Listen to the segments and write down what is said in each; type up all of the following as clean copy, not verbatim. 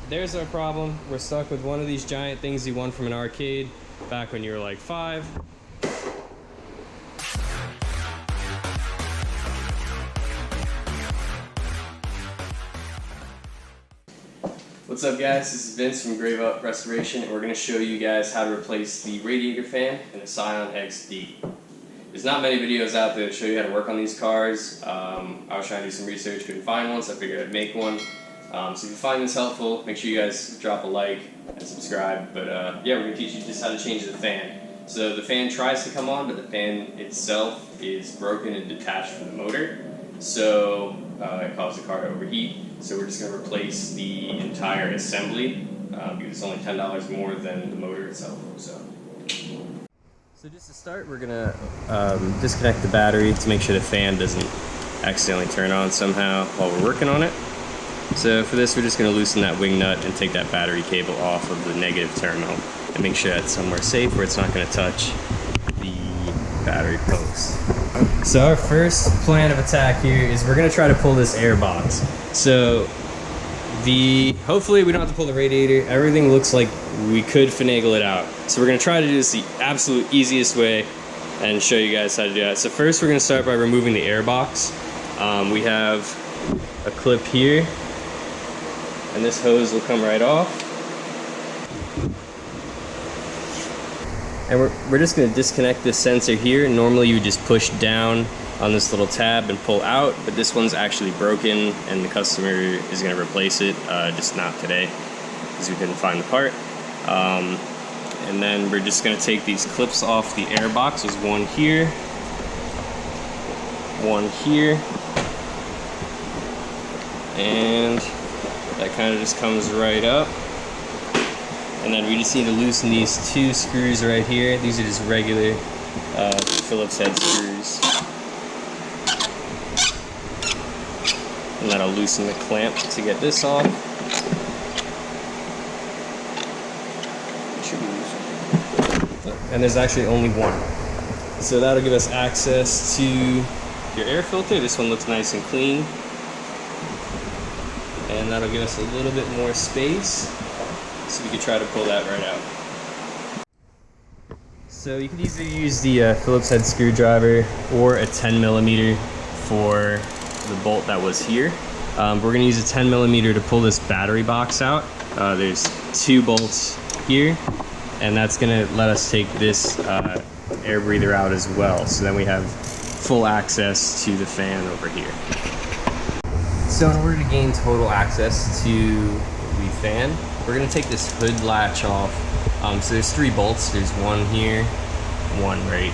there's our problem. We're stuck with one of these giant things you won from an arcade back when you were like 5. What's up guys, this is Vince from Grave Up Restoration, and we're going to show you guys how to replace the radiator fan in a Scion XD. There's not many videos out there that show you how to work on these cars. I was trying to do some research, couldn't find one, so I figured I'd make one. So if you find this helpful, make sure you guys drop a like and subscribe. But yeah, we're going to teach you just how to change the fan. So the fan tries to come on, but the fan itself is broken and detached from the motor. So it caused the car to overheat. So we're just going to replace the entire assembly because it's only $10 more than the motor itself. So just to start, we're going to disconnect the battery to make sure the fan doesn't accidentally turn on somehow while we're working on it. So for this, we're just going to loosen that wing nut and take that battery cable off of the negative terminal and make sure that's somewhere safe where it's not going to touch the battery post. So our first plan of attack here is we're going to try to pull this air box. So hopefully we don't have to pull the radiator. Everything looks like we could finagle it out. So we're going to try to do this the absolute easiest way and show you guys how to do that. So first we're going to start by removing the air box. We have a clip here, and this hose will come right off. And we're just going to disconnect this sensor here. Normally you would just push down on this little tab and pull out, but this one's actually broken and the customer is going to replace it, just not today because we couldn't find the part. And then we're just going to take these clips off the air box. There's one here, one here, and that kind of just comes right up. And then we just need to loosen these 2 screws right here. These are just regular Phillips head screws. And that'll loosen the clamp to get this off. It should be loosened. And there's actually only one. So that'll give us access to your air filter. This one looks nice and clean. And that'll give us a little bit more space, so we could try to pull that right out. So you could either use the Phillips head screwdriver or a 10mm for the bolt that was here. We're going to use a 10mm to pull this battery box out. There's 2 bolts here, and that's going to let us take this air breather out as well. So then we have full access to the fan over here. So in order to gain total access to the fan, we're going to take this hood latch off. So there's 3 bolts. There's one here, one right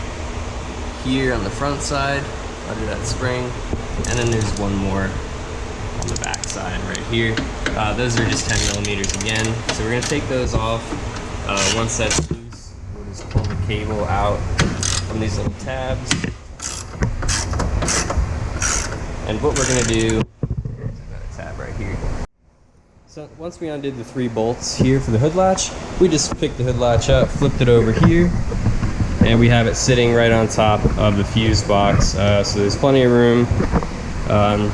here on the front side under that spring, and then there's one more on the back side right here. Those are just 10mm again. So we're going to take those off. Once that's loose, we'll just pull the cable out from these little tabs. And what we're going to do, there's another tab right here. So once we undid the 3 bolts here for the hood latch, we just picked the hood latch up, flipped it over here, and we have it sitting right on top of the fuse box. So there's plenty of room.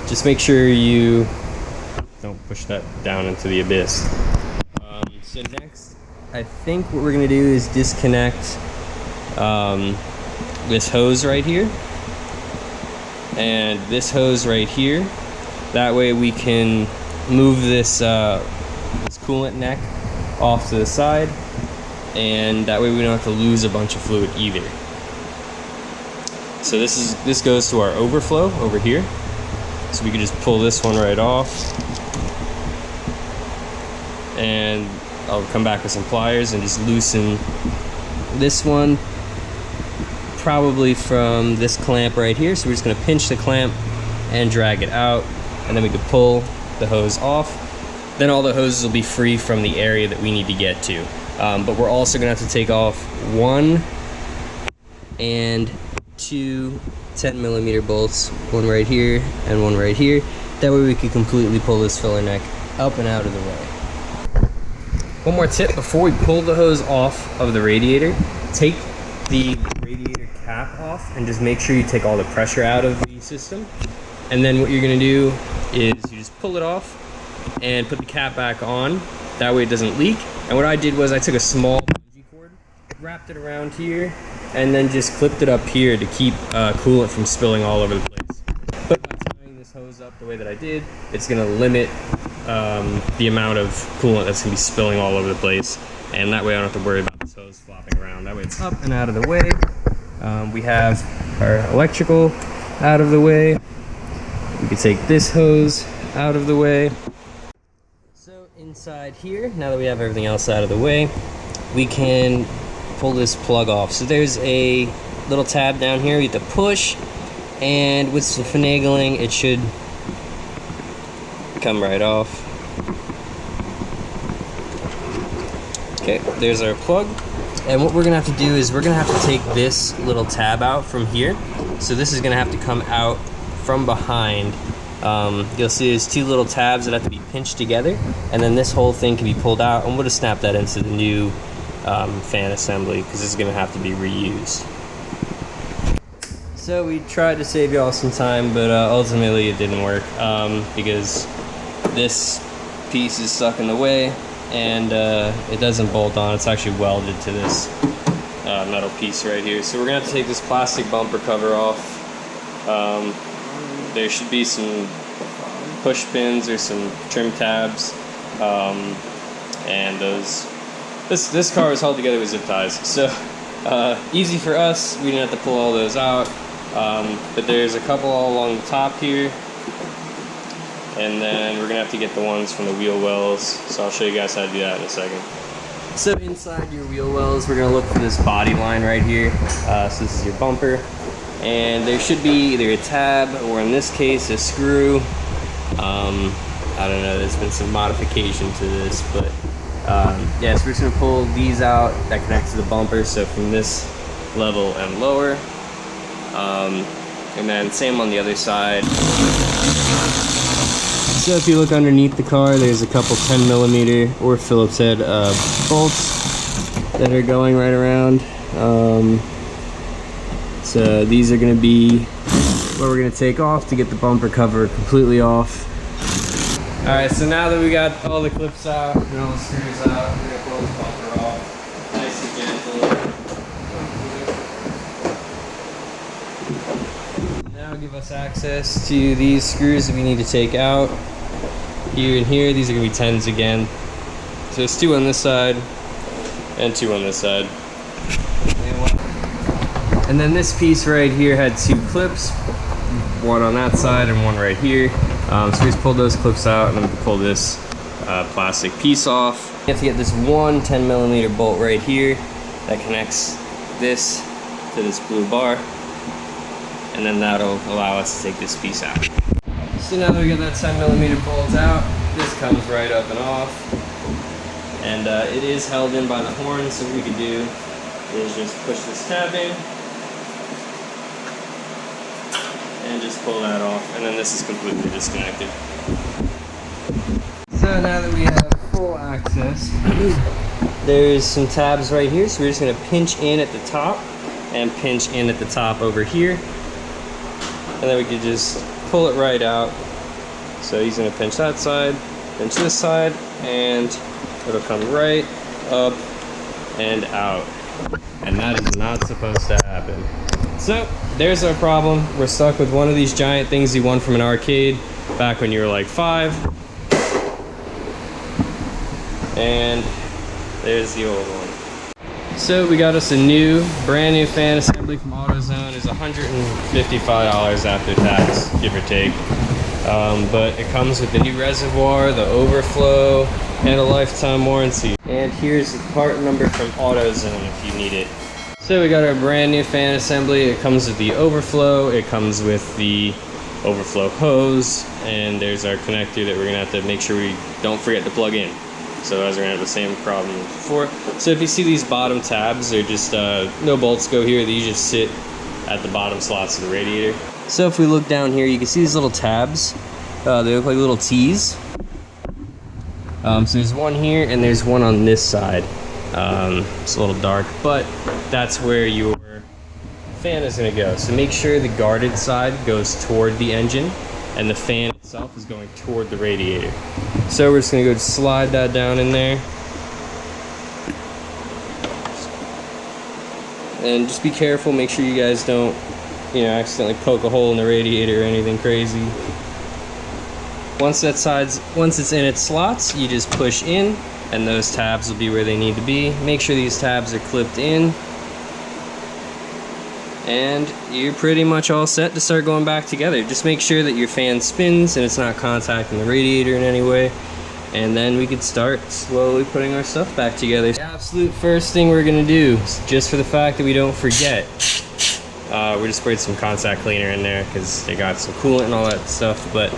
Just make sure you don't push that down into the abyss. So next, I think what we're going to do is disconnect this hose right here and this hose right here. That way we can move this coolant neck off to the side, and that way we don't have to lose a bunch of fluid either. So this goes to our overflow over here. So we can just pull this one right off, and I'll come back with some pliers and just loosen this one, probably from this clamp right here. So we're just going to pinch the clamp and drag it out, and then we can pull the hose off. Then all the hoses will be free from the area that we need to get to. But we're also going to have to take off 1 and 2 10mm bolts, one right here and one right here. That way we can completely pull this filler neck up and out of the way. One more tip before we pull the hose off of the radiator, take the radiator cap off and just make sure you take all the pressure out of the system. And then what you're going to do is you just pull it off and put the cap back on, That way it doesn't leak. And what I did was I took a small bungee cord, wrapped it around here, and then just clipped it up here to keep coolant from spilling all over the place. But by tying this hose up the way that I did, it's gonna limit the amount of coolant that's gonna be spilling all over the place. And that way I don't have to worry about this hose flopping around. That way it's up and out of the way. We have our electrical out of the way. We can take this hose out of the way. So inside here, now that we have everything else out of the way, we can pull this plug off. So there's a little tab down here you have to push, and with some finagling it should come right off. Okay, there's our plug. And what we're gonna have to do is we're gonna have to take this little tab out from here. So this is gonna have to come out from behind. You'll see there's two little tabs that have to be pinched together, and then this whole thing can be pulled out, and we'll just snap that into the new fan assembly, because this is gonna have to be reused. So we tried to save y'all some time, but ultimately it didn't work, because this piece is stuck in the way, and it doesn't bolt on. It's actually welded to this metal piece right here. So we're gonna have to take this plastic bumper cover off. There should be some push pins or some trim tabs, and this car was held together with zip ties. So easy for us. We didn't have to pull all those out, but there's a couple all along the top here. And then we're gonna have to get the ones from the wheel wells. So I'll show you guys how to do that in a second. So inside your wheel wells, we're gonna look for this body line right here. So this is your bumper. And there should be either a tab, or in this case, a screw. I don't know, there's been some modification to this, but yeah, so we're just gonna pull these out that connect to the bumper. So from this level and lower. And then same on the other side. So if you look underneath the car, there's a couple 10mm or Phillips head bolts that are going right around. So these are going to be what we're going to take off to get the bumper cover completely off. Alright, so now that we got all the clips out and all the screws out, we're going to pull this bumper off nice and gentle. Now give us access to these screws that we need to take out. Here and here, these are going to be 10s again. So there's 2 on this side and 2 on this side. And then this piece right here had 2 clips, one on that side and one right here. So we just pulled those clips out, and then we can pull this plastic piece off. You have to get this one 10mm bolt right here that connects this to this blue bar, and then that'll allow us to take this piece out. So now that we got that 10mm bolt out, this comes right up and off. And it is held in by the horn, so what we can do is just push this tab in and just pull that off, and then this is completely disconnected. So now that we have full access, there's some tabs right here, so we're just going to pinch in at the top and pinch in at the top over here, and then we can just pull it right out. So he's going to pinch that side, pinch this side, and it'll come right up and out. And that is not supposed to happen. So there's our problem. We're stuck with one of these giant things you won from an arcade back when you were like 5. And there's the old one. So we got us a brand new fan assembly from AutoZone. It's $155 after tax, give or take. But it comes with the new reservoir, the overflow, and a lifetime warranty. And here's the part number from AutoZone if you need it. So we got our brand new fan assembly. It comes with the overflow, it comes with the overflow hose, and there's our connector that we're gonna have to make sure we don't forget to plug in. So otherwise we're gonna have the same problem as before. So if you see these bottom tabs, they're just, no bolts go here, these just sit at the bottom slots of the radiator. So if we look down here, you can see these little tabs. They look like little T's. So there's one here and there's one on this side. It's a little dark, but that's where your fan is gonna go. So make sure the guarded side goes toward the engine, and the fan itself is going toward the radiator. So we're just gonna go slide that down in there. And just be careful, make sure you guys don't, you know, accidentally poke a hole in the radiator or anything crazy. Once it's in its slots, you just push in, and those tabs will be where they need to be. Make sure these tabs are clipped in, and you're pretty much all set to start going back together. Just make sure that your fan spins and it's not contacting the radiator in any way, and then we could start slowly putting our stuff back together. The absolute first thing we're gonna do, just for the fact that we don't forget, we just sprayed some contact cleaner in there because they got some coolant and all that stuff, but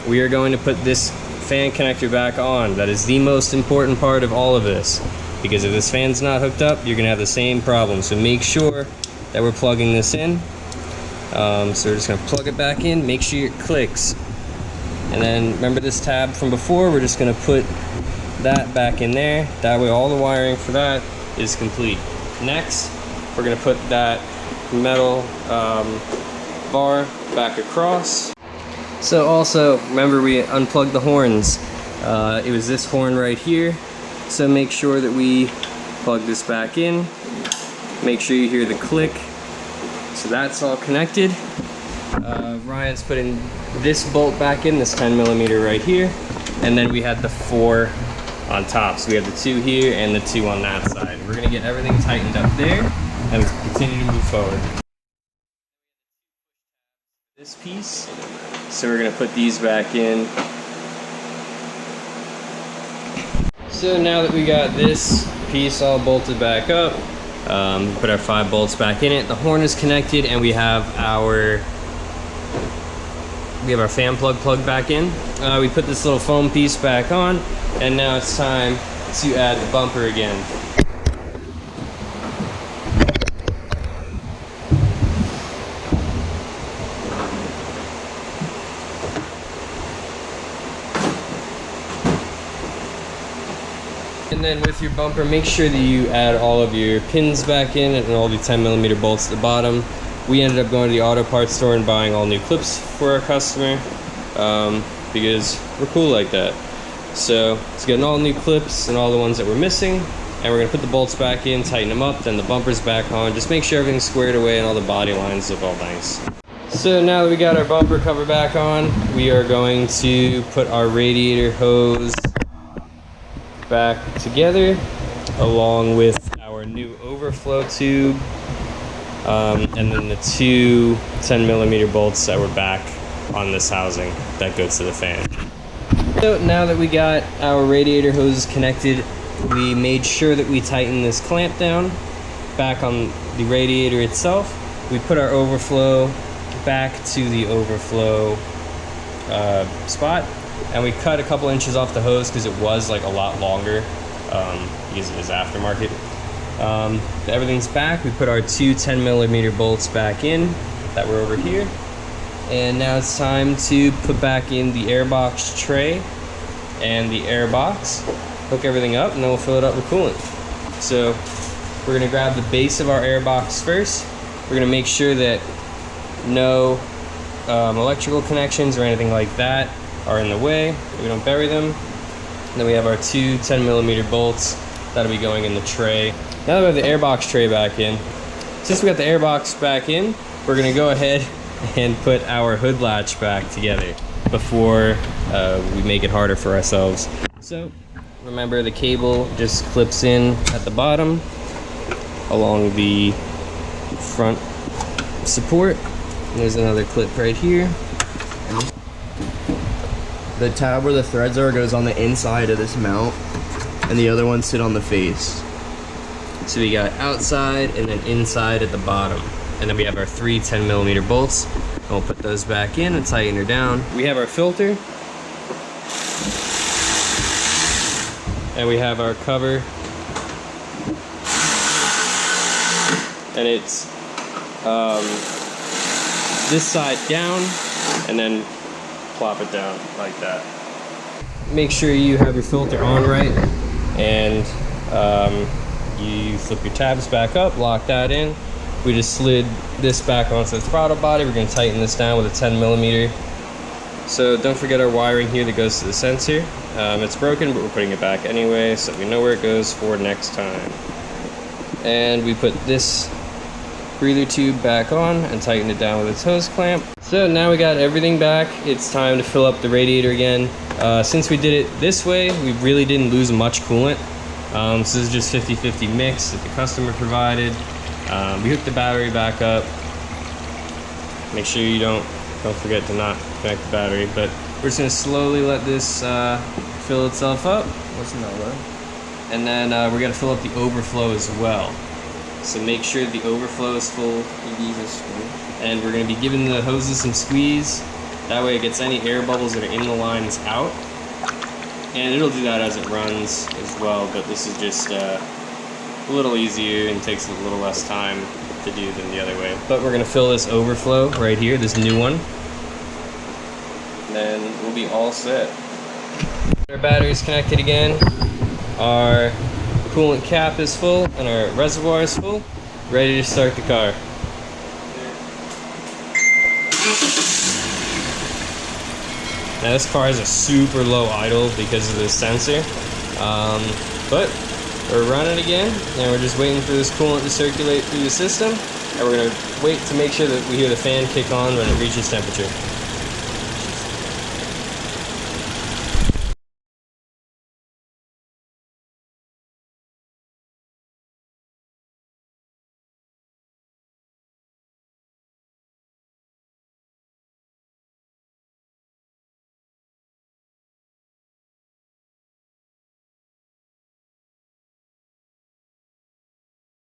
we are going to put this fan connector back on. That is the most important part of all of this, because if this fan's not hooked up, you're gonna have the same problem. So make sure that we're plugging this in. So we're just gonna plug it back in, make sure it clicks. And then remember this tab from before, we're just gonna put that back in there. That way all the wiring for that is complete. Next, we're gonna put that metal bar back across. So also, remember we unplugged the horns. It was this horn right here. So make sure that we plug this back in. Make sure you hear the click. So that's all connected. Ryan's putting this bolt back in, this 10mm right here. And then we had the 4 on top. So we have the 2 here and the 2 on that side. We're gonna get everything tightened up there and continue to move forward. This piece, so we're gonna put these back in. So now that we got this piece all bolted back up, put our 5 bolts back in it. The horn is connected, and we have our fan plug plugged back in. We put this little foam piece back on, and now it's time to add the bumper again. And then with your bumper, make sure that you add all of your pins back in and all the 10mm bolts at the bottom. We ended up going to the auto parts store and buying all new clips for our customer because we're cool like that. So it's getting all new clips and all the ones that we're missing, and we're gonna put the bolts back in, tighten them up, then the bumper's back on. Just make sure everything's squared away and all the body lines look all nice. So now that we got our bumper cover back on, we are going to put our radiator hose back together along with our new overflow tube, and then the 2 10mm bolts that were back on this housing that goes to the fan. So now that we got our radiator hoses connected, we made sure that we tighten this clamp down back on the radiator itself. We put our overflow back to the overflow spot, and we cut a couple inches off the hose because it was like a lot longer because it is aftermarket. Everything's back. We put our 2 10mm bolts back in that were over here, and now it's time to put back in the airbox tray and the airbox, hook everything up, and then we'll fill it up with coolant. So we're gonna grab the base of our airbox first. We're gonna make sure that no electrical connections or anything like that are in the way, we don't bury them. And then we have our 2 10mm bolts that'll be going in the tray. Now that we have the airbox tray back in, since we got the airbox back in, we're gonna go ahead and put our hood latch back together before we make it harder for ourselves. So remember, the cable just clips in at the bottom along the front support. And there's another clip right here. The tab where the threads are goes on the inside of this mount, and the other ones sit on the face. So we got outside and then inside at the bottom. And then we have our 3 10mm bolts. And we'll put those back in and tighten her down. We have our filter. And we have our cover. And it's this side down, and then plop it down like that. Make sure you have your filter on right, and you flip your tabs back up, lock that in. We just slid this back onto the throttle body. We're going to tighten this down with a 10mm So don't forget our wiring here that goes to the sensor. It's broken, but we're putting it back anyway, so we know where it goes for next time. And we put this breather tube back on and tighten it down with its hose clamp. So now we got everything back. It's time to fill up the radiator again. Since we did it this way, we really didn't lose much coolant. So this is just 50-50 mix that the customer provided. We hooked the battery back up. Make sure you don't forget to not connect the battery, but we're just gonna slowly let this fill itself up. What's in that way? And then we're gonna fill up the overflow as well. So make sure the overflow is full. And we're gonna be giving the hoses some squeeze. That way it gets any air bubbles that are in the lines out. And it'll do that as it runs as well, but this is just a little easier and takes a little less time to do than the other way. But we're gonna fill this overflow right here, this new one. And then we'll be all set. Our battery's connected again. Our coolant cap is full and our reservoir is full. Ready to start the car. Now this car has a super low idle because of this sensor, but we're running again, and we're just waiting for this coolant to circulate through the system, and we're going to wait to make sure that we hear the fan kick on when it reaches temperature.